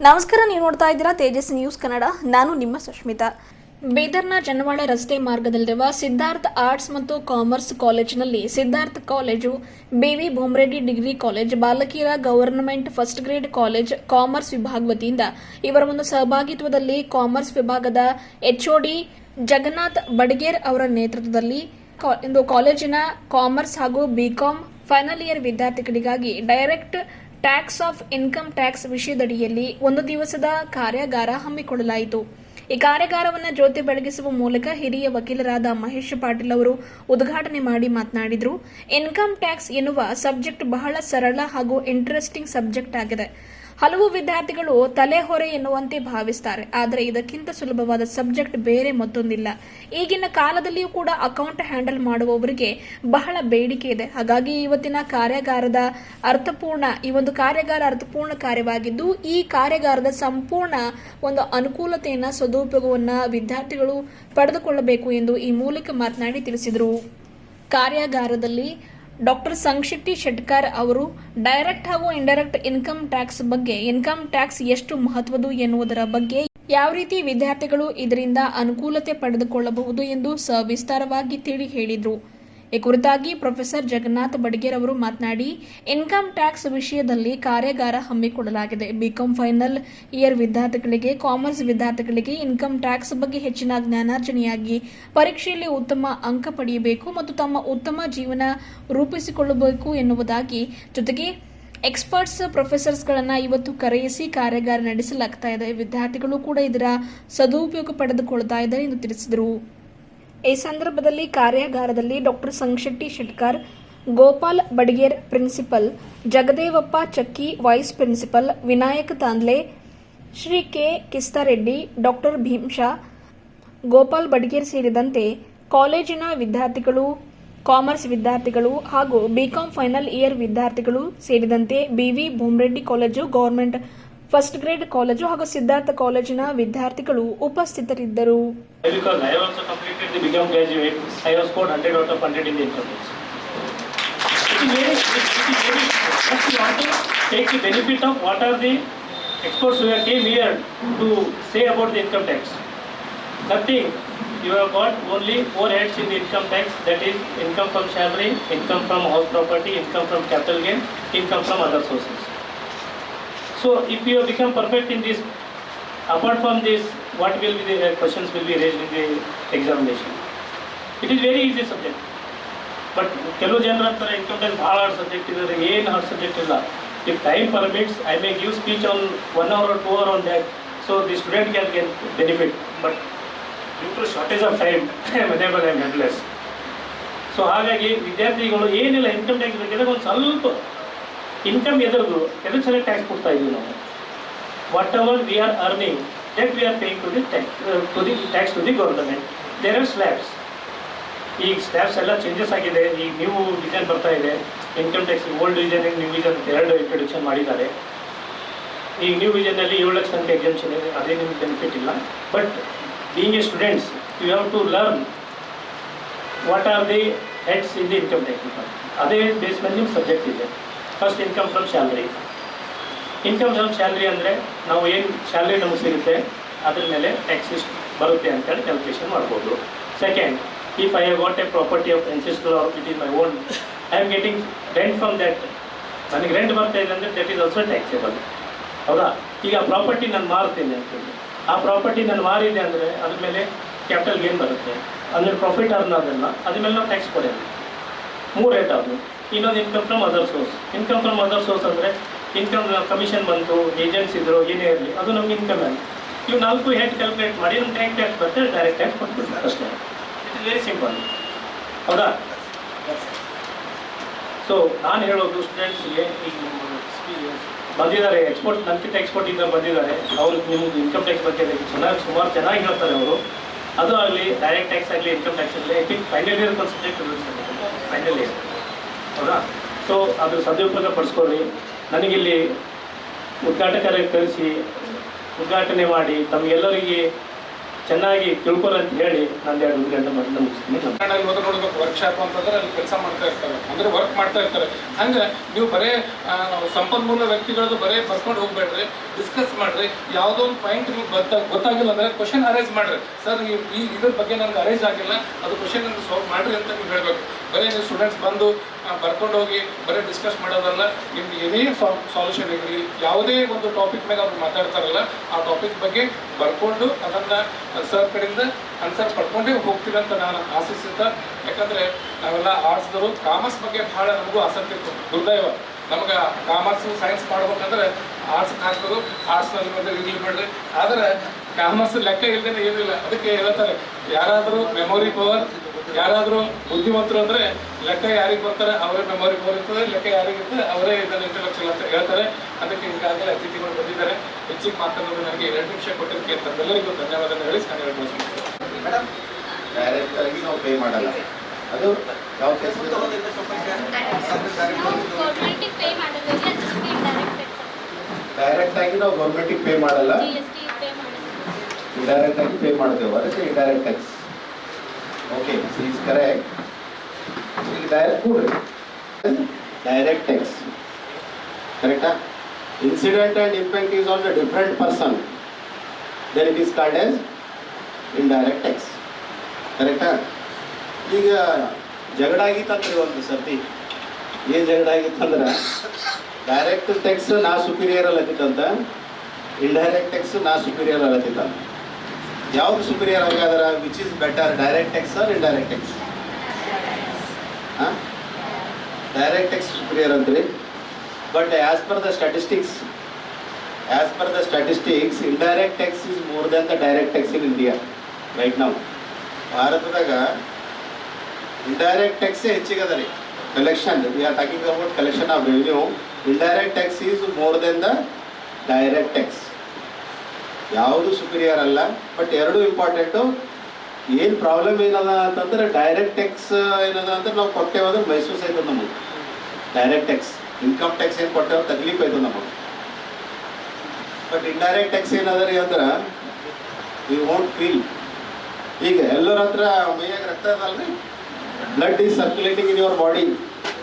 ನಮಸ್ಕಾರ, ನೀವು ನೋಡ್ತಾ ಇದ್ದೀರಾ ತೇಜಸ್ ನ್ಯೂಸ್ ಕನ್ನಡ. ನಾನು ನಿಮ್ಮ ಸುಷ್ಮಿತಾ. ಬೀದರ್ನ ಜನವಾಳ ರಸ್ತೆ ಮಾರ್ಗದಲ್ಲಿರುವ ಸಿದ್ಧಾರ್ಥ ಆರ್ಟ್ಸ್ ಮತ್ತು ಕಾಮರ್ಸ್ ಕಾಲೇಜಿನಲ್ಲಿ Siddhartha college, BV Bhoomareddy degree college, ಬಾಲಕಿಯರ government first grade college commerce ವಿಭಾಗ ವತಿಯಿಂದ ಇವರ ಒಂದು ಸಹಭಾಗಿತ್ವದಲ್ಲಿ ಕಾಮರ್ಸ್ ವಿಭಾಗದ ಎಚ್ಒಡಿ ಜಗನ್ನಾಥ್ ಬಡಗೇರ್ ಅವರ ನೇತೃತ್ವದಲ್ಲಿ ಇಂದು ಕಾಲೇಜಿನ ಕಾಮರ್ಸ್ ಹಾಗೂ ಬಿಕಾಂ ಫೈನಲ್ ಇಯರ್ ವಿದ್ಯಾರ್ಥಿಗಳಿಗಾಗಿ direct tax of income tax ವಿಷಯದಡಿಯಲ್ಲಿ ಒಂದು ದಿವಸದ ಕಾರ್ಯಾಗಾರ ಹಮ್ಮಿಕೊಳ್ಳಲಾಯಿತು. ಈ ಕಾರ್ಯಾಗಾರವನ್ನು ಜ್ಯೋತಿ ಬೆಳಗಿಸುವ ಮೂಲಕ ಹಿರಿಯ ವಕೀಲರಾದ ಮಹೇಶ್ ಪಾಟೀಲ್ ಅವರು ಉದ್ಘಾಟನೆ ಮಾಡಿ ಮಾತನಾಡಿದರು. ಇನ್ಕಮ್ ಟ್ಯಾಕ್ಸ್ ಎನ್ನುವ ಸಬ್ಜೆಕ್ಟ್ ಬಹಳ ಸರಳ ಹಾಗೂ ಇಂಟ್ರೆಸ್ಟಿಂಗ್ ಸಬ್ಜೆಕ್ಟ್ ಆಗಿದೆ. ಹಲವು ವಿದ್ಯಾರ್ಥಿಗಳು ತಲೆಹೊರೆ ಎನ್ನುವಂತೆ ಭಾವಿಸುತ್ತಾರೆ, ಆದರೆ ಇದಕ್ಕಿಂತ ಸುಲಭವಾದ ಸಬ್ಜೆಕ್ಟ್ ಬೇರೆ ಮತ್ತೊಂದಿಲ್ಲ. ಈಗಿನ ಕಾಲದಲ್ಲಿಯೂ ಕೂಡ ಅಕೌಂಟ್ ಹ್ಯಾಂಡಲ್ ಮಾಡುವವರಿಗೆ ಬಹಳ ಬೇಡಿಕೆ ಇದೆ. ಹಾಗಾಗಿ ಇವತ್ತಿನ ಕಾರ್ಯಾಗಾರದ ಅರ್ಥಪೂರ್ಣ ಕಾರ್ಯವಾಗಿದ್ದು, ಈ ಕಾರ್ಯಾಗಾರದ ಸಂಪೂರ್ಣ ಒಂದು ಅನುಕೂಲತೆಯನ್ನು ಸದುಪಯೋಗವನ್ನು ವಿದ್ಯಾರ್ಥಿಗಳು ಪಡೆದುಕೊಳ್ಳಬೇಕು ಎಂದು ಈ ಮೂಲಕ ಮಾತನಾಡಿ ತಿಳಿಸಿದರು. ಕಾರ್ಯಾಗಾರದಲ್ಲಿ ಡಾಕ್ಟರ್ ಸಂಶೆಟ್ಟಿ ಶೆಟ್ಕರ್ ಅವರು ಡೈರೆಕ್ಟ್ ಹಾಗೂ ಇಂಡೈರೆಕ್ಟ್ ಇನ್ಕಮ್ ಟ್ಯಾಕ್ಸ್ ಬಗ್ಗೆ, ಇನ್ಕಮ್ ಟ್ಯಾಕ್ಸ್ ಎಷ್ಟು ಮಹತ್ವದ್ದು ಎನ್ನುವುದರ ಬಗ್ಗೆ, ಯಾವ ರೀತಿ ವಿದ್ಯಾರ್ಥಿಗಳು ಇದರಿಂದ ಅನುಕೂಲತೆ ಪಡೆದುಕೊಳ್ಳಬಹುದು ಎಂದು ಸವಿಸ್ತಾರವಾಗಿ ತಿಳಿ ಹೇಳಿದರು. ಈ ಕುರಿತಾಗಿ ಪ್ರೊಫೆಸರ್ ಜಗನ್ನಾಥ್ ಬಡಗೇರ್ ಅವರು ಮಾತನಾಡಿ, ಇನ್ಕಮ್ ಟ್ಯಾಕ್ಸ್ ವಿಷಯದಲ್ಲಿ ಕಾರ್ಯಾಗಾರ ಹಮ್ಮಿಕೊಳ್ಳಲಾಗಿದೆ. ಬಿಕಾಂ ಫೈನಲ್ ಇಯರ್ ವಿದ್ಯಾರ್ಥಿಗಳಿಗೆ, ಕಾಮರ್ಸ್ ವಿದ್ಯಾರ್ಥಿಗಳಿಗೆ ಇನ್ಕಮ್ ಟ್ಯಾಕ್ಸ್ ಬಗ್ಗೆ ಹೆಚ್ಚಿನ ಜ್ಞಾನಾರ್ಜನೆಯಾಗಿ ಪರೀಕ್ಷೆಯಲ್ಲಿ ಉತ್ತಮ ಅಂಕ ಪಡೆಯಬೇಕು ಮತ್ತು ತಮ್ಮ ಉತ್ತಮ ಜೀವನ ರೂಪಿಸಿಕೊಳ್ಳಬೇಕು ಎನ್ನುವುದಾಗಿ, ಜೊತೆಗೆ ಎಕ್ಸ್ಪರ್ಟ್ಸ್ ಪ್ರೊಫೆಸರ್ಸ್ಗಳನ್ನು ಇವತ್ತು ಕರೆಯಿಸಿ ಕಾರ್ಯಾಗಾರ ನಡೆಸಲಾಗ್ತಾ ಇದೆ. ವಿದ್ಯಾರ್ಥಿಗಳು ಕೂಡ ಇದರ ಸದುಪಯೋಗ ಪಡೆದುಕೊಳ್ತಾ ಇದ್ದಾರೆ ಎಂದು ತಿಳಿಸಿದರು. ಈ ಸಂದರ್ಭದಲ್ಲಿ ಕಾರ್ಯಾಗಾರದಲ್ಲಿ doctor Samshetty Shetkar, Gopal Badager principal, Jagadevappa Chakki vice principal, Vinayak Tandle, Shri K Kistareddy, doctor Bhimsha, Gopal Badager ಸೇರಿದಂತೆ ಕಾಲೇಜಿನ ವಿದ್ಯಾರ್ಥಿಗಳು, ಕಾಮರ್ಸ್ ವಿದ್ಯಾರ್ಥಿಗಳು ಹಾಗೂ ಬಿಕಾಂ ಫೈನಲ್ ಇಯರ್ ವಿದ್ಯಾರ್ಥಿಗಳು ಸೇರಿದಂತೆ B V Bhoomareddy college, government first grade college ಹಾಗೂ ಸಿದ್ಧಾರ್ಥ ಕಾಲೇಜಿನ ವಿದ್ಯಾರ್ಥಿಗಳು ಉಪಸ್ಥಿತರಿದ್ದರು. Because I also completed the BCom graduate, I was scored 100 out of 100 in the income tax. It is very just you want to take the benefit of what are the experts who came here to say about the income tax. Nothing. You have got only 4 heads in the income tax, that is income from salary, income from house property, income from capital gain, income from other sources. So if you have become perfect in this, apart from this, what will be the questions will be raised in the examination? It is very easy subject. But ಕೆಲವು ಜನರ ಹತ್ರ income tax ಭಾಳ hard subject ಇದೆ. ಏನು hard subject ಇಲ್ಲ. If time permits, I may give speech on 1 hour or 2 hour on that, so the student can get benefit. But due to shortage of time, I am unable, I am helpless. So ಹಾಗಾಗಿ ವಿದ್ಯಾರ್ಥಿಗಳು ಏನಿಲ್ಲ income tax ಬಗ್ಗೆ ಒಂದು ಸ್ವಲ್ಪ income ಎದುರು ಸಲ tax ಕೊಡ್ತಾ ಇದ್ದೀವಿ ನಾವು. What ever we are earning, that we are paying to the tax to the government. There are slabs. ಈಗ ಸ್ಲ್ಯಾಬ್ಸ್ ಎಲ್ಲ ಚೇಂಜಸ್ ಆಗಿದೆ. ಈಗ ನ್ಯೂ ವಿಷನ್ ಬರ್ತಾ ಇದೆ. Income tax old vision new vision ಎರಡು ಇಂಟ್ರೊಡಕ್ಷನ್ ಮಾಡಿದ್ದಾರೆ. ಈಗ ನ್ಯೂ ವಿಷನ್ನಲ್ಲಿ 7 ಲಕ್ಷ ತನಕ ಎಕ್ಸಾಮ್ಷನ್ ಇದೆ. ಅದೇ ನಿಮ್ಗೆ ಬೆನಿಫಿಟ್ ಇಲ್ಲ. But being a students, you have to learn what are the heads in the income tax. ಅದೇ ಬೇಸ್ ಮೇಲೆ ನಿಮ್ಮ ಸಬ್ಜೆಕ್ಟ್ ಇದೆ. First income from salary. Income from salary ಅಂದರೆ ನಾವು ಏನು ಸ್ಯಾಲ್ರಿ ನಮಗೆ ಸಿಗುತ್ತೆ ಅದ್ರ ಮೇಲೆ ಟ್ಯಾಕ್ಸ್ ಎಷ್ಟು ಬರುತ್ತೆ ಅಂತೇಳಿ ಕ್ಯಾಲ್ಕುಲೇಷನ್ ಮಾಡ್ಬೋದು. Second, if I have got a property of ancestor or it is my own, I am getting rent from that. ನನಗೆ ರೆಂಟ್ ಬರ್ತಾ ಇದೆ ಅಂದರೆ ದಟ್ ಈಸ್ ಆಲ್ಸೋ ಟ್ಯಾಕ್ಸೇಬಲ್. ಹೌದಾ? ಈಗ ಆ ಪ್ರಾಪರ್ಟಿ ನಾನು ಮಾರ್ತೀನಿ ಅಂತೇಳಿ, ಆ ಪ್ರಾಪರ್ಟಿ ನಾನು ಮಾರಿದೆ ಅಂದರೆ ಅದ್ರ ಮೇಲೆ ಕ್ಯಾಪಿಟಲ್ ಗೇನ್ ಬರುತ್ತೆ. ಅಂದರೆ ಪ್ರಾಫಿಟ್ ಅರ್ನ್ ಅದನ್ನು ಅದ್ರ ಮೇಲೆ ನಾವು ಟ್ಯಾಕ್ಸ್ ಕೊಡೋದು. 3 ರೇಟ್ ಅದು. ಇನ್ನೊಂದು income from other source. Income from other source ಅಂದರೆ ಇನ್ಕಮ್ ಕಮಿಷನ್ ಬಂತು, ಏಜೆಂಟ್ಸ್ ಇದ್ರು, ಏನೇ ಇರಲಿ ಅದು ನಮ್ಗೆ ಇನ್ಕಮ್ ಆಗಿ. ಇವು 4 ಹೆಡ್ ಕ್ಯಾಲ್ಕುಲೇಟ್ ಮಾಡಿ ನಮ್ಮ ಟ್ಯಾಕ್ಸ್ ಬರ್ತದೆ, ಡೈರೆಕ್ಟ್ ಟ್ಯಾಕ್ಸ್ ಕೊಟ್ಬಿಡ್ತಾರೆ ಅಷ್ಟೇ. It is very simple. ಹೌದಾ? ಸೊ ನಾನು ಹೇಳೋದು ಸ್ಟೂಡೆಂಟ್ಸ್ಗೆ, ಈಗ ಬಂದಿದ್ದಾರೆ ಎಕ್ಸ್ಪೋರ್ಟ್, ನನ್ಕಿಂತ ಎಕ್ಸ್ಪೋರ್ಟಿಂದ ಬಂದಿದ್ದಾರೆ, ಅವರು ನಿಮ್ಗೆ ಇನ್ಕಮ್ ಟ್ಯಾಕ್ಸ್ ಬಗ್ಗೆ ಸುಮಾರು ಚೆನ್ನಾಗಿ ಹೇಳ್ತಾರೆ ಅವರು. ಅದು ಆಗಲಿ, ಡೈರೆಕ್ಟ್ ಟ್ಯಾಕ್ಸ್ ಆಗಲಿ, ಇನ್ಕಮ್ ಟ್ಯಾಕ್ಸ್ ಆಗಲಿ, ಐ ಥಿಂಕ್ ಫೈನಲ್ ಇಯರ್ ಒಂದು ಸಬ್ಜೆಕ್ಟ್ ಫೈನಲ್ ಇಯರ್. ಹೌದಾ? ಸೊ ಅದು ಸದುಪಯೋಗ ಪಡಿಸ್ಕೊಳ್ರಿ. ನನಗಿಲ್ಲಿ ಉದ್ಘಾಟಕರಿಗೆ ಕರೆಸಿ ಉದ್ಘಾಟನೆ ಮಾಡಿ ತಮಗೆಲ್ಲರಿಗೆ ಚೆನ್ನಾಗಿ ತಿಳ್ಕೊರಿ ಅಂತ ಹೇಳಿ ನಾನು 2 ಗಂಟೆ ಮಾತನ್ನ ಮುಗಿಸ್ತೀನಿ. ಕನ್ನಡದಲ್ಲಿ ಮೊದಲು ನೋಡ್ಬೇಕು ವರ್ಕ್ಶಾಪ್ ಅಂತಂದ್ರೆ ಅಲ್ಲಿ ಕೆಲಸ ಮಾಡ್ತಾ ಇರ್ತಾರೆ, ಅಂದರೆ ವರ್ಕ್ ಮಾಡ್ತಾ ಇರ್ತಾರೆ. ಹಂಗೆ ನೀವು ಬರೇ ಸಂಪನ್ಮೂಲ ವ್ಯಕ್ತಿಗಳದ್ದು ಬರೇ ಬರ್ಕೊಂಡು ಹೋಗ್ಬೇಡ್ರಿ, ಡಿಸ್ಕಸ್ ಮಾಡ್ರಿ. ಯಾವುದೋ ಒಂದು ಪಾಯಿಂಟ್ ನಿಮ್ಗೆ ಗೊತ್ತಾಗಿಲ್ಲ ಅಂದರೆ ಕ್ವಶನ್ ಅರೇಂಜ್ ಮಾಡ್ರಿ. ಸರ್ ಈ ಇದ್ರ ಬಗ್ಗೆ ನನಗೆ ಅರೇಂಜ್ ಆಗಿಲ್ಲ, ಅದು ಕ್ವಶನ್ ನನಗೆ ಸಾಲ್ವ್ ಮಾಡ್ರಿ ಅಂತ ನೀವು ಹೇಳಬೇಕು. ಬರೀ ನೀವು ಸ್ಟೂಡೆಂಟ್ಸ್ ಬಂದು ಬರ್ಕೊಂಡು ಹೋಗಿ ಬರೀ ಡಿಸ್ಕಸ್ ಮಾಡೋದಲ್ಲ. ನಿಮ್ಗೆ ಏನೇ ಸಾಲ್ಯೂಷನ್ ಇರಲಿ, ಯಾವುದೇ ಒಂದು ಟಾಪಿಕ್ ಮೇಲೆ ಅವ್ರು ಮಾತಾಡ್ತಾರಲ್ಲ ಆ ಟಾಪಿಕ್ ಬಗ್ಗೆ ಬರ್ಕೊಂಡು ಅದನ್ನು ಸರ್ ಕಡೆಯಿಂದ ಆನ್ಸರ್ ಪಡ್ಕೊಂಡೇ ಹೋಗ್ತೀವಿ ಅಂತ ನಾನು ಆಶಿಸುತ್ತಾ. ಯಾಕಂದರೆ ನಾವೆಲ್ಲ ಆರ್ಟ್ಸ್ದವರು ಕಾಮರ್ಸ್ ಬಗ್ಗೆ ಭಾಳ ನಮಗೂ ಆಸಕ್ತಿ ಇತ್ತು. ದುರ್ದೈವ ನಮ್ಗೆ ಕಾಮರ್ಸು ಸೈನ್ಸ್ ಮಾಡ್ಬೇಕಂದ್ರೆ ಆರ್ಟ್ಸ್ಗೆ ಹಾಕೋರು, ಆರ್ಟ್ಸ್ನಲ್ಲಿ ಬಂದರೆ ಇರಲಿ ಬಿಡ್ರಿ. ಆದರೆ ಕಾಮರ್ಸ್ ಲೆಕ್ಕ ಇಲ್ಲದೇ ಏನಿಲ್ಲ. ಅದಕ್ಕೆ ಹೇಳ್ತಾರೆ, ಯಾರಾದರೂ ಮೆಮೊರಿ ಪವರ್, ಯಾರಾದರೂ ಬುದ್ಧಿವಂತರು ಅಂದರೆ ಲೆಕ್ಕ ಯಾರಿಗೆ ಬರ್ತಾರೆ ಅವರೇ ಮೆಮೊರಿ ಪವರ್ ಇರ್ತದೆ, ಲೆಕ್ಕ ಯಾರಿಗಿರ್ತದೆ ಅವರೇ ಇದನ್ನು ಇಂಟೆಲೆಕ್ಚುಯಲ್ ಅಂತ ಹೇಳ್ತಾರೆ. ಅದಕ್ಕೆ ಈಗಾಗಲೇ ಅತಿಥಿಗಳು ಬಂದಿದ್ದಾರೆ. ಹೆಚ್ಚಿಗೆ ಮಾತನಾಡೋದು ನನಗೆ 2 ನಿಮಿಷ ಕೊಟ್ಟಿದ್ದಕ್ಕೆ ತಮ್ಮೆಲ್ಲರಿಗೂ ಧನ್ಯವಾದ ಹೇಳಿ ನಾನು ಹೇಳ್ಬೋದು. ಮೇಡಮ್, ಡೈರೆಕ್ಟ್ ಆಗಿ ನಾವು ಪೇ ಮಾಡಲ್ಲ. ಅದು ಯಾವ ಕೇಸ್ ಡೈರೆಕ್ಟ್ ಆಗಿ ನಾವು ಗೌರ್ಮೆಂಟಿಗೆ ಪೇ ಮಾಡಲ್ಲ, ಇಂಡೈರೆಕ್ಟ್ ಆಗಿ ಪೇ ಮಾಡ್ತೇವೆ. ಅದಕ್ಕೆ indirect tax. Okay, is correct. ಈಗ ಡೈರೆಕ್ಟ್ ಕೊಡ್ರಿ, ಡೈರೆಕ್ಟ್ ಟ್ಯಾಕ್ಸ್ ಕರೆಕ್ಟಾ? Incident and impact is on a different person, then it is called as indirect tax. ಕರೆಕ್ಟಾ? ಈಗ ಜಗಳ ಆಗಿತ್ತಂದ್ರೆ ಒಂದು ಸರ್ತಿ ಏನು ಜಗಳ ಆಗಿತ್ತಂದ್ರೆ ಡೈರೆಕ್ಟ್ ಟ್ಯಾಕ್ಸ್ ನಾ ಸುಪೀರಿಯರ್ ಅಲ್ಲತ್ತಿತ್ತಂತ, ಇಂಡೈರೆಕ್ಟ್ ಟ್ಯಾಕ್ಸ್ ನಾ ಸುಪೀರಿಯರ್ ಅಲ್ಲತ್ತಿತ್ತಂತ. ಯಾವುದು ಸುಪೀರಿಯರ್ ಆಗಾದ್ರೆ which is better, direct tax or indirect tax? Direct tax superior ಅಂತ್ರಿ. But as per the statistics, indirect tax is more than the direct tax in India right now. ಭಾರತದಾಗ indirect tax ಹೆಚ್ಚಿಗೆ ಅದ ರೀ. Collection, we are talking about collection of revenue. Indirect tax is more than the direct tax. ಯಾವುದು superior ಅಲ್ಲ, but ಎರಡು important. ಏನು problem ಏನದ ಅಂತಂದ್ರೆ ಡೈರೆಕ್ಟ್ ಟ್ಯಾಕ್ಸ್ ಏನದ ಅಂದ್ರೆ ನಾವು ಕೊಟ್ಟೇವಂದ್ರೆ ಮೈಸೂರು ಆಯ್ತದೆ ನಮಗೆ. ಡೈರೆಕ್ಟ್ ಟ್ಯಾಕ್ಸ್, ಇನ್ಕಮ್ ಟ್ಯಾಕ್ಸ್ ಏನು ಕೊಟ್ಟೇವ ತಕ್ಲೀಫ್ ಆಯ್ತು ನಮಗೆ. ಬಟ್ ಇಂಡೈರೆಕ್ಟ್ ಟ್ಯಾಕ್ಸ್ ಏನದ ರೀ ಅಂದ್ರೆ ಯು ವೋಂಟ್ ಫೀಲ್. ಈಗ ಎಲ್ಲರ ಹತ್ರ ಮೈಯಾಗ ರಕ್ತ ಅದಲ್ರಿ, blood is circulating in your body.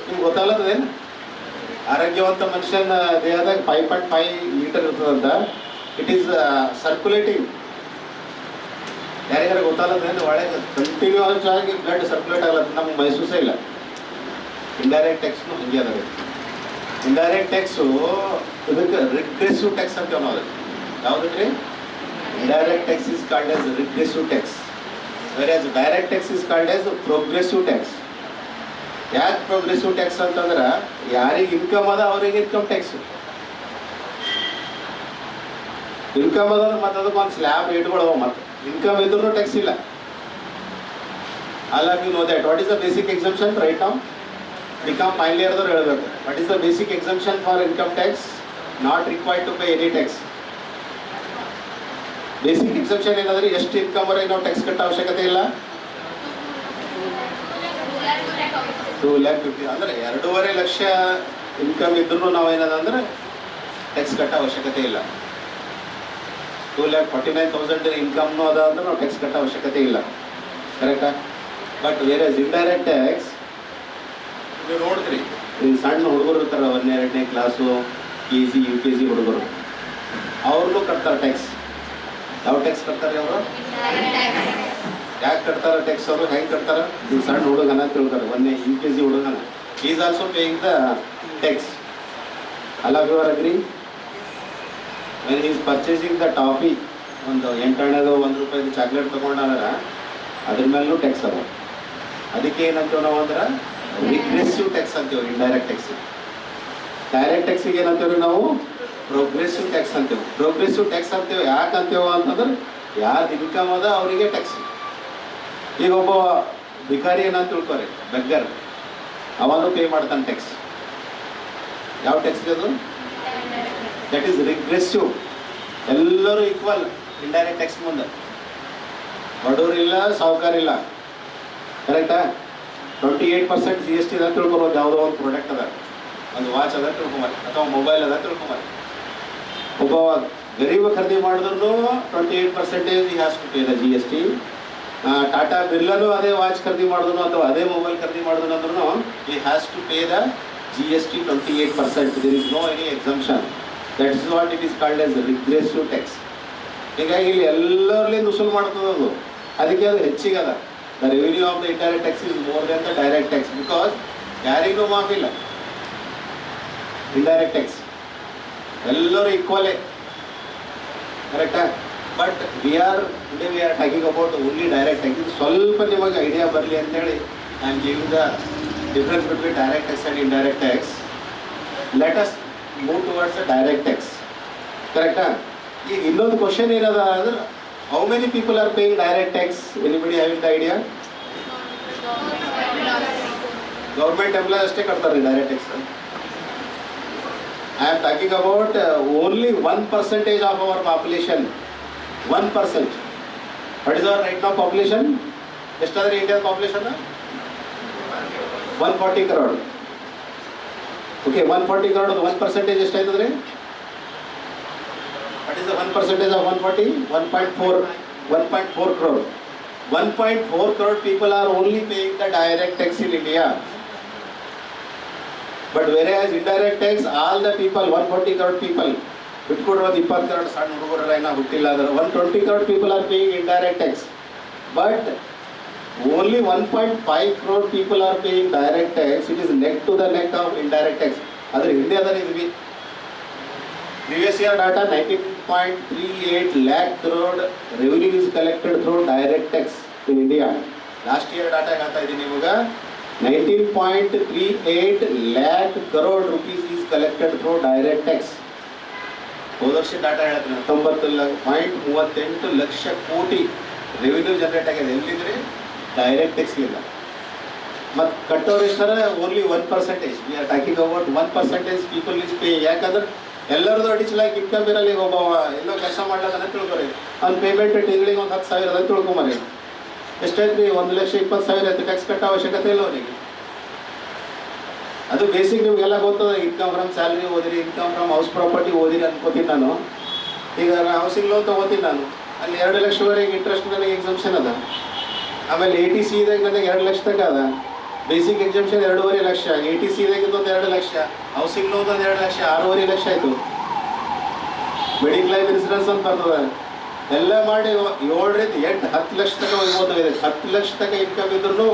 ನಿಮ್ಗೆ ಗೊತ್ತಾಗತ್ತದೇನು? ಆರೋಗ್ಯವಂತ ಮನುಷ್ಯನ ದೇಹದಾಗ 5.5 ಲೀಟರ್ ಇರ್ತದಂತ. It is circulating. ಯಾರ್ಯಾರು ಗೊತ್ತಾಗತ್ತೇನು? ಒಳಗೆ ಕಂಟಿನ್ಯೂಸ್ ಆಗಿ ಬ್ಲಡ್ ಸರ್ಕ್ಯುಲೇಟ್ ಆಗಲತ್ತ. ನಮ್ಗೆ ಮೈಸೂಸೇ ಇಲ್ಲ. ಇಂಡೈರೆಕ್ಟ್ ಟ್ಯಾಕ್ಸ್ನು ಹಂಗೆ ಅದ ರೀ. ಇಂಡೈರೆಕ್ಟ್ ಟ್ಯಾಕ್ಸು ಇದಕ್ಕೆ ರಿಗ್ರೆಸಿವ್ ಟ್ಯಾಕ್ಸ್ ಅಂತೇವೆ ನಾವು. ಅದಕ್ಕೆ ಯಾವುದಕ್ಕೆ ರೀ? Indirect tax is called as regressive tax, versus direct tax is called as progressive tax. ಯಾಕೆ ಪ್ರೋಗ್ರೆಸಿವ್ ಟ್ಯಾಕ್ಸ್ ಅಂತಂದ್ರೆ ಯಾರಿಗೆ ಇನ್ಕಮ್ ಅದ ಅವರಿಗೆ ಇನ್ಕಮ್ ಟ್ಯಾಕ್ಸ್. ಇನ್ಕಮ್ ಅದ ಮತ್ತು ಅದಕ್ಕೆ ಒಂದು ಸ್ಲ್ಯಾಬ್ ಇಟ್ಕೊಳ್ಳೋ, ಮತ್ತು ಇನ್ಕಮ್ ಇದ್ರೂ ಟ್ಯಾಕ್ಸ್ ಇಲ್ಲ. All of you know that. What is the basic exemption right now? BCom final ಇಯರ್ದವ್ರು ಹೇಳಬೇಕು. What is the basic exemption for income tax? Not required to pay any tax. Basic exemption ಏನಾದ್ರೆ ಎಷ್ಟು income ವರೆಗೆ ನಾವು tax ಕಟ್ಟೋ ಅವಶ್ಯಕತೆ ಇಲ್ಲ. 2,50,000 ಅಂದರೆ 2.5 ಲಕ್ಷ ಇನ್ಕಮ್ ಇದ್ರೂ ನಾವು ಏನದಂದ್ರೆ ಟ್ಯಾಕ್ಸ್ ಕಟ್ಟೋ ಅವಶ್ಯಕತೆ ಇಲ್ಲ. 2,49,000 ಇನ್ಕಮ್ನು ಅದ ಅಂದ್ರೆ ನಾವು ಟ್ಯಾಕ್ಸ್ ಕಟ್ಟೋ ಅವಶ್ಯಕತೆ ಇಲ್ಲ. ಕರೆಕ್ಟಾ? ಬಟ್ ಬೇರೆ ಇಂಡೈರೆಕ್ಟ್ ಟ್ಯಾಕ್ಸ್ ನೀವು ನೋಡಿದ್ರಿ, ಈ ಸಣ್ಣ ಹುಡುಗರು ಇರ್ತಾರೆ 1ನೇ 2ನೇ ಕ್ಲಾಸು, KG UKG ಹುಡುಗರು, ಅವ್ರನ್ನೂ ಕಟ್ತಾರೆ ಟ್ಯಾಕ್ಸ್. ಯಾವ ಟ್ಯಾಕ್ಸ್ ಕಟ್ತಾರೆ ಅವರು? ಯಾಕೆ ಕಟ್ತಾರೆ ಟ್ಯಾಕ್ಸ್ ಅವರು? ಹೆಂಗೆ ಕಟ್ತಾರೆ? ಈ ಸಣ್ಣ ಹುಡುಗನ ತಿಳ್ತಾರೆ, 1ನೇ UKG ಹುಡುಗನ, is also paying the tax. ಅಲ್ಲ, you are agree? When is purchasing the toffee, ಒಂದು 8 ₹1 ಚಾಕ್ಲೇಟ್ ತೊಗೊಂಡಾದ್ರೆ ಅದ್ರ ಮೇಲೂ ಟ್ಯಾಕ್ಸ್ ಅದ. ಅದಕ್ಕೆ ಏನಂತೀವಿ ನಾವು ಅಂದ್ರೆ ರಿಗ್ರೆಸಿವ್ ಟ್ಯಾಕ್ಸ್ ಅಂತೀವಿ. Indirect tax. ಡೈರೆಕ್ಟ್ ಟ್ಯಾಕ್ಸಿಗೆ ಏನಂತೀವಿ ನಾವು? ಪ್ರೋಗ್ರೆಸಿವ್ ಟ್ಯಾಕ್ಸ್ ಅಂತೀವಿ. ಪ್ರೋಗ್ರೆಸಿವ್ ಟ್ಯಾಕ್ಸ್ ಅಂತೀವಿ ಯಾಕೆ ಅಂತೀವ ಅಂತಂದ್ರೆ ಯಾರ್ದು ಇನ್ಕಮ್ ಅದ ಅವರಿಗೆ ಟ್ಯಾಕ್ಸ್. ಈಗ ಒಬ್ಬ ಭಿಕಾರಿ ಏನಂತ ತಿಳ್ಕೊರಿ, ಬೆಗ್ಗರ್, ಅವನು ಪೇ ಮಾಡ್ತಾನೆ ಟ್ಯಾಕ್ಸ್. ಯಾವ ಟ್ಯಾಕ್ಸ್ಗೆ ಅದು? That is regressive. ಎಲ್ಲರೂ ಈಕ್ವಲ್ ಇಂಡೈರೆಕ್ಟ್ ಟ್ಯಾಕ್ಸ್ ಮುಂದೆ. ಬಡವರಿಲ್ಲ, ಸಾಹುಕಾರಿಲ್ಲ. ಕರೆಕ್ಟಾ? 28% GST ಅದ ತಿಳ್ಕೊಬೋದು. ಯಾವುದೋ ಒಂದು ಪ್ರಾಡಕ್ಟ್ ಅದ, ಒಂದು ವಾಚ್ ಅದ ತಿಳ್ಕೊಂಬರಿ, ಅಥವಾ ಮೊಬೈಲ್ ಅದ ತಿಳ್ಕೊಂಬರಿ. ಒಬ್ಬ ಗರೀಬ ಖರೀದಿ ಮಾಡಿದ್ರು 28% he has to pay the GST. Tata ಬಿರ್ಲಾನು ಅದೇ ವಾಚ್ ಖರೀದಿ ಮಾಡಿದ್ರು ಅಥವಾ ಅದೇ ಮೊಬೈಲ್ ಖರೀದಿ ಮಾಡಿದ್ರು ಅಂದ್ರೂ he has to pay the GST 28%. There is no any exemption. That is what it is called as regressive tax. ಹೀಗಾಗಿ ಇಲ್ಲಿ ಎಲ್ಲರಲ್ಲಿ ಉಸುಲು ಮಾಡ್ತದದು, ಅದಕ್ಕೆ ಅದು ಹೆಚ್ಚಿಗದ. The revenue of the indirect tax is more than the direct tax because ಯಾರಿಗೂ ಮಾಫಿಲ್ಲ indirect tax, ಎಲ್ಲರೂ ಈಕ್ವಲೇ, ಕರೆಕ್ಟಾ? But we are talking about only direct tax. ಇದು ಸ್ವಲ್ಪ ನಿಮಗೆ ಐಡಿಯಾ ಬರಲಿ ಅಂತೇಳಿ I am giving the difference between direct tax and indirect tax. Let us move towards the direct tax, ಕರೆಕ್ಟಾ? ಈಗ ಇನ್ನೊಂದು ಕ್ವಶನ್ ಏನದ ಅಂದ್ರೆ, how many people are paying direct tax? Anybody having the idea? Government employ ಅಷ್ಟೇ ಕಟ್ತಾರೆ direct tax. I am talking about only 1% of our population. 1%. What is our right now population? Just other Indian population? 140 crore. Okay, 140 crore. 1% is just what is the 1% of 140? 1.4 crore. 1.4 crore people are only paying the direct tax in India. But whereas indirect tax, all the people, 140 crore people, ಬಿಟ್ಕೊಡ್ರ 20 crore ಸಣ್ಣ ಹುಡುಗರ ಏನೋ ಹುಟ್ಟಿಲ್ಲ ಅಂದ್ರೆ 120 crore people are paying indirect tax. But only 1.5 crore people are paying direct tax. It is neck to the neck of indirect tax. ಆದರೆ ಇಂಡಿಯಾದಲ್ಲಿ ಇದ್ವಿ previous year data 19.38 lakh crore revenue is collected through direct tax in India. Last year data ಹೇಳ್ತಾ ಇದ್ದೀನಿ ನಿಮಗೆ 19.38 lakh crore rupees is collected through direct tax. ಹೋದ ವರ್ಷ data ಹೇಳ್ತೀನಿ 19.38 ಲಕ್ಷ ಕೋಟಿ ರೆವಿನ್ಯೂ ಜನರೇಟ್ ಆಗಿದೆ. ಎಲ್ಲಿದ್ರೆ ಡೈರೆಕ್ಟ್ ಟ್ಯಾಕ್ಸ್ಲಿಂದ. ಮತ್ತು ಕಟ್ಟೋರು ಎಷ್ಟಾರ only 1%. We are talking about 1% people is pay. ಯಾಕಂದ್ರೆ ಎಲ್ಲರದು ಅಡಿಷನಲ್ ಇನ್ಕಮ್ ಇರಲಿ. ಒಬ್ಬ ಎಲ್ಲೋ ಕೆಲಸ ಮಾಡ್ಲಕ್ಕಂತ ತಿಳ್ಕೊರಿ, ಅವ್ನ ಪೇಮೆಂಟ್ ತಿಂಗಳಿಗೆ ಒಂದು 10,000 ಅಂತ ತಿಳ್ಕೊಂಬರಿ. ಎಷ್ಟೈತ್ರಿ? 1,20,000 ಐತೆ. ಟ್ಯಾಕ್ಸ್ ಕಟ್ಟೋ ಅವಶ್ಯಕತೆ ಇಲ್ಲ ಅವನಿಗೆ. ಅದು ಬೇಸಿಕ್ ನಿಮಗೆಲ್ಲ ಗೊತ್ತದ. ಇನ್ಕಮ್ ಫ್ರಮ್ ಸ್ಯಾಲ್ರಿ ಓದಿರಿ, ಇನ್ಕಮ್ ಫ್ರಮ್ ಹೌಸ್ ಪ್ರಾಪರ್ಟಿ ಓದಿರಿ ಅನ್ಕೋತೀನಿ ನಾನು. ಈಗ ಹೌಸಿಂಗ್ ಲೋನ್ ತೊಗೋತೀನಿ ನಾನು, ಅಲ್ಲಿ 2 ಲಕ್ಷವರೆಗೆ ಇಂಟ್ರೆಸ್ಟ್ ನನಗೆ ಎಕ್ಸಮ್ಷನ್ ಅದ. ಆಮೇಲೆ ATC ಇದಾಗ ನನಗೆ 2 ಲಕ್ಷ ತನಕ ಅದ. ಬೇಸಿಕ್ ಎಕ್ಸಮ್ಷನ್ 2.5 ಲಕ್ಷ, ATC ಇದಾಗ ಒಂದು 2 ಲಕ್ಷ, ಹೌಸಿಂಗ್ ಲೋನ್ ಒಂದು 2 ಲಕ್ಷ, 6.5 ಲಕ್ಷ ಆಯಿತು. ಮೆಡಿಕ್ಲೈಮ್ ಇನ್ಸೂರೆನ್ಸ್ ಅಂತ ಬರ್ತದೆ. ಎಲ್ಲ ಮಾಡಿ 7ರಿಂದ 8 10 ಲಕ್ಷ ತನಕ ಹೋಗ್ಬೋದು. 10 ಲಕ್ಷ ತನಕ ಇನ್ಕಮ್ ಇದ್ರೂ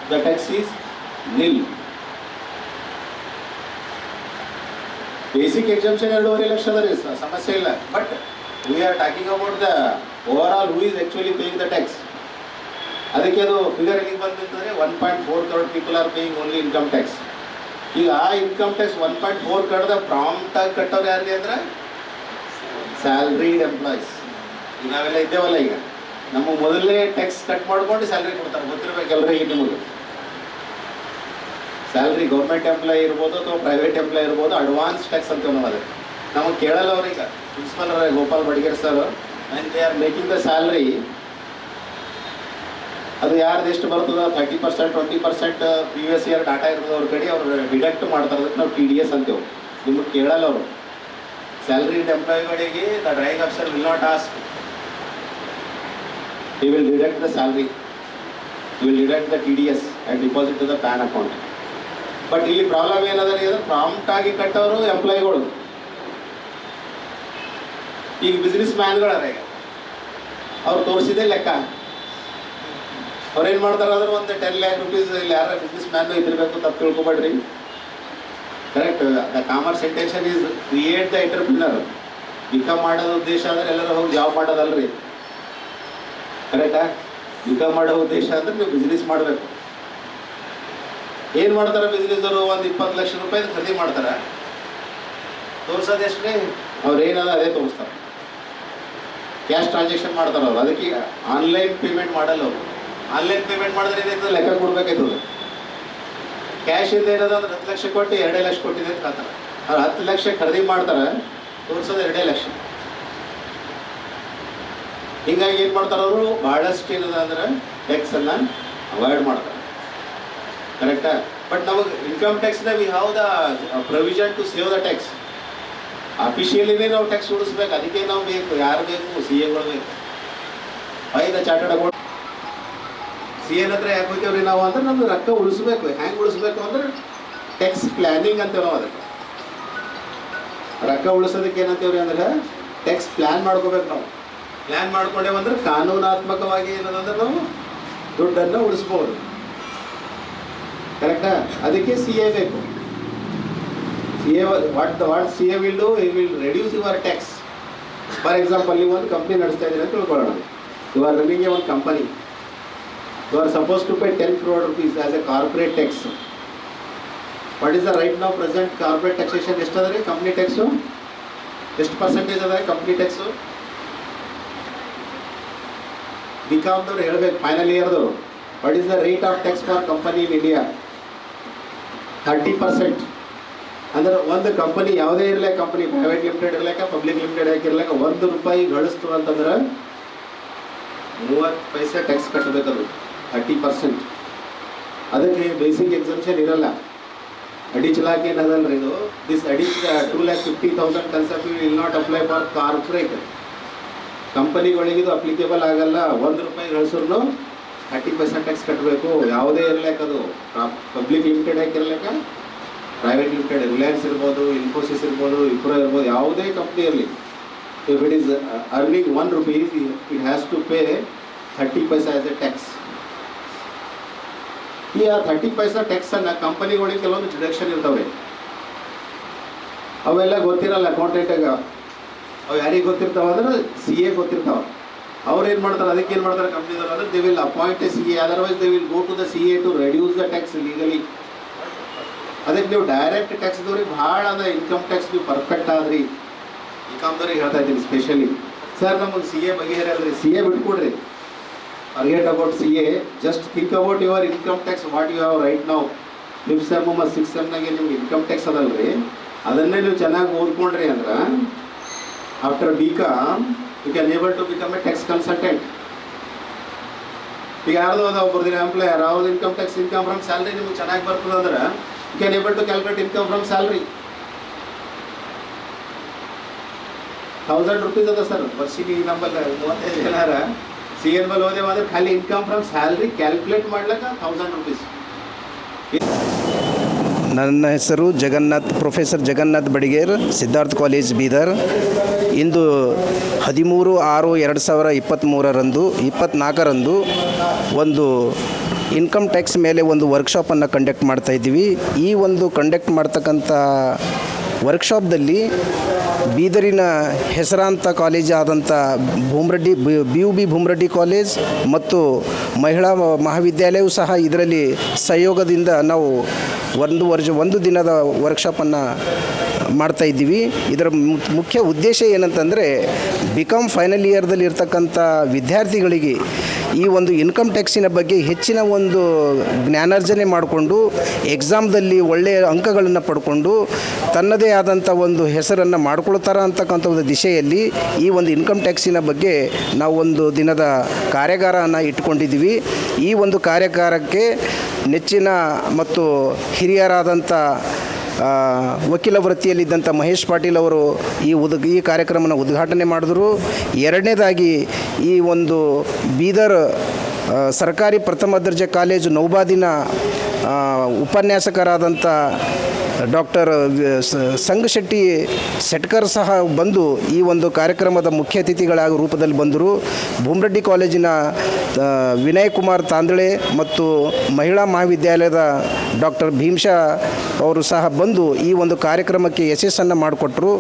the tax is nil. Basic exemption 2.5 lakh ಅದ ರೀ, ಸಮಸ್ಯೆ ಇಲ್ಲ. But we are talking about the overall who is actually paying the tax. ಅದಕ್ಕೆ ಅದು ಫಿಗರ್ ಎಲ್ಲಿಗೆ ಬಂದಿರ್ತಂದರೆ 1.4 crore people are paying only income tax. ಈಗ ಆ ಇನ್ಕಮ್ ಟ್ಯಾಕ್ಸ್ 1.4 crore ಪ್ರಾಂಪ್ಟಾಗಿ ಕಟ್ಟೋರು ಯಾರಿಗೆ ಅಂದ್ರೆ ಸ್ಯಾಲ್ರಿಡ್ ಎಂಪ್ಲಾಯೀಸ್. ಈಗ ನಾವೆಲ್ಲ ಇದ್ದೇವಲ್ಲ, ಈಗ ನಮಗೆ ಮೊದಲೇ ಟ್ಯಾಕ್ಸ್ ಕಟ್ ಮಾಡ್ಕೊಂಡು ಸ್ಯಾಲ್ರಿ ಕೊಡ್ತಾರೆ. ಗೊತ್ತಿರಬೇಕು ಎಲ್ಲರಿಗೆ ನಿಮಗೆ. ಸ್ಯಾಲ್ರಿ ಗೌರ್ಮೆಂಟ್ ಎಂಪ್ಲಾಯ್ ಇರ್ಬೋದು ಅಥವಾ ಪ್ರೈವೇಟ್ ಎಂಪ್ಲಾಯ್ ಇರ್ಬೋದು, ಅಡ್ವಾನ್ಸ್ ಟ್ಯಾಕ್ಸ್ ಅಂತೀವಿ ನಾವು. ಅದಕ್ಕೆ ನಮಗೆ ಕೇಳಲ್ಲ ಅವ್ರೀಗ. Principal Gopal Badiger sir and they are making the salary. ಅದು ಯಾರ್ದು ಎಷ್ಟು ಬರ್ತದೆ 30%, 20% ಪ್ರೀವಿಯಸ್ ಇಯರ್ ಡಾಟಾ ಇರ್ತದೆ ಅವ್ರ ಕಡೆ, ಅವ್ರು ಡಿಡಕ್ಟ್ ಮಾಡ್ತಾರೆ. ಅದಕ್ಕೆ ನಾವು TDS ಅಂತೇವೆ. ನಿಮಗೆ ಕೇಳಲ್ಲ ಅವರು. ಸ್ಯಾಲ್ರಿಡ್ ಎಂಪ್ಲಾಯಿಗಳಿಗೆ the drawing officer will not ask. he will deduct the salary, he will deduct the TDS and deposit to the PAN account. But ಇಲ್ಲಿ ಪ್ರಾಬ್ಲಮ್ ಏನದ ರೀ, ಅಂದ್ರೆ ಪ್ರಾಂಪ್ಟ್ ಆಗಿ ಕಟ್ಟೋರು ಎಂಪ್ಲಾಯಿಗಳು. ಈಗ ಬಿಸ್ನೆಸ್ ಮ್ಯಾನ್ಗಳಾರ, ಈಗ ಅವ್ರು ತೋರಿಸಿದೆ ಲೆಕ್ಕ. ಅವ್ರೇನು ಮಾಡ್ತಾರೆ ಅಂದ್ರೆ ಒಂದು 10 lakh rupees ಇಲ್ಲಿ ಯಾರ ಬಿಸ್ನೆಸ್ ಮ್ಯಾನ್ ಇದ್ದಿರಬೇಕು, ತಪ್ಪು ತಿಳ್ಕೊಬೇಡ್ರಿ. Correct. The commerce intention is create the entrepreneur. Become ಮಾಡೋದು ಉದ್ದೇಶ ಅಂದ್ರೆ ಎಲ್ಲರೂ ಹೋಗಿ ಜಾಬ್ ಮಾಡೋದಲ್ರಿ. ಕರೆಕ್ಟಾ? ಬಿಕಮ್ ಮಾಡೋ ಉದ್ದೇಶ ಅಂದ್ರೆ ನೀವು ಬಿಸ್ನೆಸ್ ಮಾಡಬೇಕು. ಏನು ಮಾಡ್ತಾರೆ ಬಿಸ್ನೆಸ್ದವರು? ಒಂದು 20 ಲಕ್ಷ ರೂಪಾಯಿ ಖರೀದಿ ಮಾಡ್ತಾರೆ. ತೋರಿಸೋದು ಎಷ್ಟು ರೀ? ಅವ್ರು ಏನದ ಅದೇ ತೋರಿಸ್ತಾರೆ. ಕ್ಯಾಶ್ ಟ್ರಾನ್ಸಾಕ್ಷನ್ ಮಾಡ್ತಾರೆ ಅವರು. ಅದಕ್ಕೆ ಆನ್ಲೈನ್ ಪೇಮೆಂಟ್ ಮಾಡಲ್ಲ ಅವರು. ಆನ್ಲೈನ್ ಪೇಮೆಂಟ್ ಮಾಡಿದ್ರೆ ಏನಾಯ್ತದೆ, ಲೆಕ್ಕ ಕೊಡ್ಬೇಕಾಯ್ತದೆ. ಕ್ಯಾಶಿಂದ ಏನದ ಅಂದ್ರೆ 10 ಲಕ್ಷ ಕೊಟ್ಟು 2 ಲಕ್ಷ ಕೊಟ್ಟಿದೆ ಅಂತ ಹೇಳ್ತಾರೆ. ಅವ್ರು 10 ಲಕ್ಷ ಖರೀದಿ ಮಾಡ್ತಾರೆ, ತೋರಿಸೋದು 2 ಲಕ್ಷ. ಹೀಗಾಗಿ ಏನು ಮಾಡ್ತಾರೆ ಅವರು? ಭಾಳಷ್ಟು ಏನದ ಅಂದ್ರೆ ಟ್ಯಾಕ್ಸನ್ನು ಅವಾಯ್ಡ್ ಮಾಡ್ತಾರೆ. ಕರೆಕ್ಟಾ? ಬಟ್ ನಮಗೆ ಇನ್ಕಮ್ ಟ್ಯಾಕ್ಸ್ನ we have the provision to save the tax. ಅಫಿಷಿಯಲಿನೇ ನಾವು ಟ್ಯಾಕ್ಸ್ ಉಳಿಸ್ಬೇಕು. ಅದಕ್ಕೆ ನಾವು ಬೇಕು, ಯಾರು ಬೇಕು? ಸಿ ಎಗಳು ಬೇಕು. ಐದು ಚಾರ್ಟರ್ಡ್ ಅಕೌಂಟ್ ಸಿ ಎನ್ ಹತ್ರ ಯಾಕೆ ಹೋಗ್ತೇವ್ರಿ ನಾವು ಅಂದ್ರೆ ನಮ್ದು ರೊಕ್ಕ ಉಳಿಸ್ಬೇಕು. ಹೆಂಗೆ ಉಳಿಸ್ಬೇಕು ಅಂದ್ರೆ ಟ್ಯಾಕ್ಸ್ ಪ್ಲ್ಯಾನಿಂಗ್ ಅಂತೇವೆ ನಾವು. ಅದಕ್ಕೆ ರೊಕ್ಕ ಉಳಿಸೋದಕ್ಕೆ ಏನಂತೇವ್ರಿ ಅಂದ್ರೆ ಟ್ಯಾಕ್ಸ್ ಪ್ಲ್ಯಾನ್ ಮಾಡ್ಕೋಬೇಕು. ನಾವು ಪ್ಲ್ಯಾನ್ ಮಾಡ್ಕೊಂಡೇವಂದ್ರೆ ಕಾನೂನಾತ್ಮಕವಾಗಿ ಏನದಂದ್ರೆ ನಾವು ದುಡ್ಡನ್ನು ಉಳಿಸ್ಬೋದು. ಕರೆಕ್ಟಾ? ಅದಕ್ಕೆ ಸಿ ಎ ಬೇಕು. C A what C A will do, he will reduce your tax. For example, ನೀವು ಒಂದು ಕಂಪ್ನಿ ನಡೆಸ್ತಾ ಇದ್ದೀರಿ ಅಂತ ತಿಳ್ಕೊಳ್ಳೋಣ. ಯು ಆರ್ ರನ್ನಿಂಗ್ ಎ ಒಂದು company. You are suppose to pay 10 crore rupees as a corporate tax. What is the right ನಾವು present corporate taxation ಎಷ್ಟು ಅದ ರೀ? ಕಂಪ್ನಿ ಟ್ಯಾಕ್ಸು ಎಷ್ಟು ಪರ್ಸೆಂಟೇಜ್ ಅದ ಕಂಪ್ನಿ ಟ್ಯಾಕ್ಸು? ಬಿಕಾಮ್ದವ್ರು ಹೇಳಬೇಕು, ಫೈನಲ್ ಇಯರ್ದವರು. What is the rate of tax for company in India? 30%. ಅಂದ್ರೆ ಒಂದು ಕಂಪನಿ ಯಾವುದೇ ಇರಲಿಲ್ಲ, ಕಂಪನಿ ಪ್ರೈವೇಟ್ ಲಿಮಿಟೆಡ್ ಇರ್ಲಿಕ್ಕೆ ಪಬ್ಲಿಕ್ ಲಿಮಿಟೆಡ್ ಆಗಿರ್ಲಿಕ್ಕೆ, ₹1 ಗಳಿಸ್ತು ಅಂತಂದ್ರೆ 30 ಪೈಸೆ ಟ್ಯಾಕ್ಸ್ ಕಟ್ಟಬೇಕದು, 30%. ಅದಕ್ಕೆ ಬೇಸಿಕ್ ಎಕ್ಸಮ್ಷನ್ ಇರಲ್ಲ. ಅಡಿಚಲಾಗಿ ಏನದಲ್ಲ ರೀ ಇದು, this 2,50,000 concept will not apply for corporate. ಕಂಪನಿಗಳಿಗೆ ಇದು ಅಪ್ಲಿಕೇಬಲ್ ಆಗಲ್ಲ. ₹1 ಗಳಿಸಿದ್ರು 30% ಟ್ಯಾಕ್ಸ್ ಕಟ್ಟಬೇಕು. ಯಾವುದೇ ಇರಲಿಕ್ಕೆ, ಅದು ಪಬ್ಲಿಕ್ ಲಿಮಿಟೆಡ್ ಆಗಿರ್ಲಿಕ್ಕೆ, ಪ್ರೈವೇಟ್ ಲಿಮಿಟೆಡ್, ರಿಲಯನ್ಸ್ ಇರ್ಬೋದು, ಇನ್ಫೋಸಿಸ್ ಇರ್ಬೋದು, ವಿಪ್ರೋ ಇರ್ಬೋದು, ಯಾವುದೇ ಕಂಪ್ನಿ ಇರಲಿ, if it is earning ₹1, it has to pay 30 paisa as a tax. ಈ 30 ಪೈಸಾ ಟ್ಯಾಕ್ಸನ್ನು ಕಂಪನಿಗಳಿಗೆ ಕೆಲವೊಂದು ಡಿಡಕ್ಷನ್ ಇರ್ತಾವೆ. ಅವೆಲ್ಲ ಗೊತ್ತಿರಲ್ಲ ಅಕೌಂಟೆಂಟಾಗ. ಅವು ಯಾರಿಗೆ ಗೊತ್ತಿರ್ತಾವೆ ಅಂದ್ರೆ ಸಿ ಎ ಗೊತ್ತಿರ್ತಾವೆ. ಅವ್ರು ಏನು ಮಾಡ್ತಾರೆ, ಅದಕ್ಕೆ ಏನು ಮಾಡ್ತಾರೆ ಕಂಪ್ನಿದವ್ರು ಅಂದರೆ they will appoint a C A, otherwise they will go to the C A to reduce the tax legally. ಅದಕ್ಕೆ ನೀವು ಡೈರೆಕ್ಟ್ ಟ್ಯಾಕ್ಸ್ದವ್ರಿಗೆ ಭಾಳ ಅದ ಇನ್ಕಮ್ ಟ್ಯಾಕ್ಸ್ ನೀವು ಪರ್ಫೆಕ್ಟ್ ಆದ್ರಿ. ಇನ್ಕಮ್ದವ್ರಿಗೆ ಹೇಳ್ತಾ ಇದ್ದೀನಿ ಸ್ಪೆಷಲಿ, ಸರ್ ನಮಗೆ ಸಿ ಎ ಬಗೆಹರಲ್ರಿ, ಸಿ ಎ ಬಿಟ್ಕೊಡ್ರಿ, forget about C A, just think about your income tax what you have right ನಾವು. 5th ಸೆಮ್ ಮತ್ತು 6th ಸೆಮ್ನಾಗೆ ನಿಮ್ಗೆ ಇನ್ಕಮ್ ಟ್ಯಾಕ್ಸ್ ಅದಲ್ರಿ, ಅದನ್ನೇ ನೀವು ಚೆನ್ನಾಗಿ ಓದ್ಕೊಂಡ್ರಿ ಅಂದ್ರೆ after BCom you can able to become a tax consultant. ಈಗ ಯಾರ್ದು ಅದ ಒಬ್ಬರದಿನ ಎಂಪ್ಲಾಯರ್, ಅವ್ರದ್ದು income tax, income from salary ನಿಮ್ಗೆ ಚೆನ್ನಾಗಿ ಬರ್ತದೆ ಅಂದ್ರೆ you can able to calculate income from salary. ₹1,000 ಅದ ಸರ್ ವರ್ಷಿಗೆ. ನಮ್ಮಲ್ಲಿ 35 ಜನಾರ ಸಿ ಎನ್ ಬಲ್ ಹೋದೇವ ಅಂದ್ರೆ ಖಾಲಿ ಇನ್ಕಮ್ ಫ್ರಮ್ ಸ್ಯಾಲ್ರಿ ಕ್ಯಾಲ್ಕುಲೇಟ್ ಮಾಡ್ಲಿಕ್ಕೆ ₹1,000. ನನ್ನ ಹೆಸರು ಪ್ರೊಫೆಸರ್ ಜಗನ್ನಾಥ್ ಬಡಿಗೇರ್, ಸಿದ್ಧಾರ್ಥ ಕಾಲೇಜ್ ಬೀದರ್. ಇಂದು 13/6/2023 24ರಂದು ಒಂದು ಇನ್ಕಮ್ ಟ್ಯಾಕ್ಸ್ ಮೇಲೆ ಒಂದು ವರ್ಕ್ಶಾಪನ್ನು ಕಂಡಕ್ಟ್ ಮಾಡ್ತಾಯಿದ್ದೀವಿ. ಈ ಒಂದು ಕಂಡಕ್ಟ್ ಮಾಡ್ತಕ್ಕಂಥ ವರ್ಕ್ಶಾಪ್ದಲ್ಲಿ ಬೀದರಿನ ಹೆಸರಾಂತ ಕಾಲೇಜ್ ಆದಂಥ BUB ಭೂಮರೆಡ್ಡಿ ಕಾಲೇಜ್ ಮತ್ತು ಮಹಿಳಾ ಮಹಾವಿದ್ಯಾಲಯವೂ ಸಹ ಇದರಲ್ಲಿ ಸಹಯೋಗದಿಂದ ನಾವು ಒಂದು ದಿನದ ವರ್ಕ್ಶಾಪನ್ನು ಮಾಡ್ತಾಯಿದ್ದೀವಿ. ಇದರ ಮುಖ್ಯ ಉದ್ದೇಶ ಏನಂತಂದರೆ BCom ಫೈನಲ್ ಇಯರ್ದಲ್ಲಿ ಇರ್ತಕ್ಕಂಥ ವಿದ್ಯಾರ್ಥಿಗಳಿಗೆ ಈ ಒಂದು ಇನ್ಕಮ್ ಟ್ಯಾಕ್ಸಿನ ಬಗ್ಗೆ ಹೆಚ್ಚಿನ ಒಂದು ಜ್ಞಾನಾರ್ಜನೆ ಮಾಡಿಕೊಂಡು ಎಕ್ಸಾಮ್ದಲ್ಲಿ ಒಳ್ಳೆಯ ಅಂಕಗಳನ್ನು ಪಡ್ಕೊಂಡು ತನ್ನದೇ ಆದಂಥ ಒಂದು ಹೆಸರನ್ನು ಮಾಡ್ಕೊಳ್ತಾರ ಅಂತಕ್ಕಂಥ ಒಂದು ದಿಶೆಯಲ್ಲಿ ಈ ಒಂದು ಇನ್ಕಮ್ ಟ್ಯಾಕ್ಸಿನ ಬಗ್ಗೆ ನಾವು ಒಂದು ದಿನದ ಕಾರ್ಯಾಗಾರವನ್ನು ಇಟ್ಕೊಂಡಿದ್ದೀವಿ. ಈ ಒಂದು ಕಾರ್ಯಾಗಾರಕ್ಕೆ ನೆಚ್ಚಿನ ಮತ್ತು ಹಿರಿಯರಾದಂಥ ವಕೀಲ ವೃತ್ತಿಯಲ್ಲಿದ್ದಂಥ ಮಹೇಶ್ ಪಾಟೀಲ್ ಅವರು ಈ ಕಾರ್ಯಕ್ರಮನ ಉದ್ಘಾಟನೆ ಮಾಡಿದ್ರು. ಎರಡನೇದಾಗಿ ಈ ಒಂದು ಬೀದರ್ ಸರ್ಕಾರಿ ಪ್ರಥಮ ದರ್ಜೆ ಕಾಲೇಜು ನೌಬಾದಿನ ಉಪನ್ಯಾಸಕರಾದಂಥ ಡಾಕ್ಟರ್ ಸಂಗಶೆಟ್ಟಿ ಸೆಟ್ಕರ್ ಸಹ ಬಂದು ಈ ಒಂದು ಕಾರ್ಯಕ್ರಮದ ಮುಖ್ಯ ಅತಿಥಿಗಳ ರೂಪದಲ್ಲಿ ಬಂದರು. ಭೂಮರೆಡ್ಡಿ ಕಾಲೇಜಿನ ವಿನಯ್ ಕುಮಾರ್ ತಾಂದಳೆ ಮತ್ತು ಮಹಿಳಾ ಮಹಾವಿದ್ಯಾಲಯದ ಡಾಕ್ಟರ್ ಭೀಮ್ಶಾ ಅವರು ಸಹ ಬಂದು ಈ ಒಂದು ಕಾರ್ಯಕ್ರಮಕ್ಕೆ ಯಶಸ್ಸನ್ನು ಮಾಡಿಕೊಟ್ರು.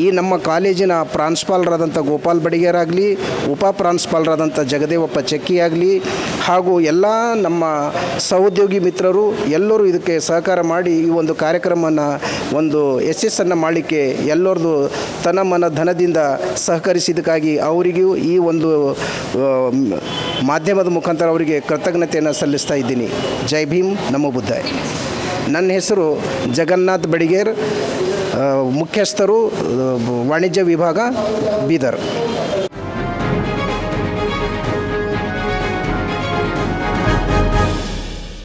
ಈ ನಮ್ಮ ಕಾಲೇಜಿನ ಪ್ರಾಂಶುಪಾಲರಾದಂಥ ಗೋಪಾಲ್ ಬಡಿಗೇರ್ ಆಗಲಿ, ಉಪ ಪ್ರಾಂಶುಪಾಲರಾದಂಥ ಜಗದೇವಪ್ಪ ಚೆಕ್ಕಿ ಆಗಲಿ ಹಾಗೂ ಎಲ್ಲ ನಮ್ಮ ಸಹೋದ್ಯೋಗಿ ಮಿತ್ರರು ಎಲ್ಲರೂ ಇದಕ್ಕೆ ಸಹಕಾರ ಮಾಡಿ ಈ ಒಂದು ಕಾರ್ಯಕ್ರಮವನ್ನು ಒಂದು ಯಶಸ್ಸನ್ನು ಮಾಡಲಿಕ್ಕೆ ಎಲ್ಲರದು ತನ ಮನ ಧನದಿಂದ ಸಹಕರಿಸಿದ್ದಕ್ಕಾಗಿ ಅವರಿಗೂ ಈ ಒಂದು ಮಾಧ್ಯಮದ ಮುಖಾಂತರ ಅವರಿಗೆ ಕೃತಜ್ಞತೆಯನ್ನು ಸಲ್ಲಿಸ್ತಾ ಇದ್ದೀನಿ. ಜೈ ಭೀಮ್, ನಮೋ ಬುದ್ಧಾಯ. ನನ್ನ ಹೆಸರು ಜಗನ್ನಾಥ್ ಬಡಿಗೇರ್, ಮುಖ್ಯಸ್ಥರು ವಾಣಿಜ್ಯ ವಿಭಾಗ ಬೀದರ್.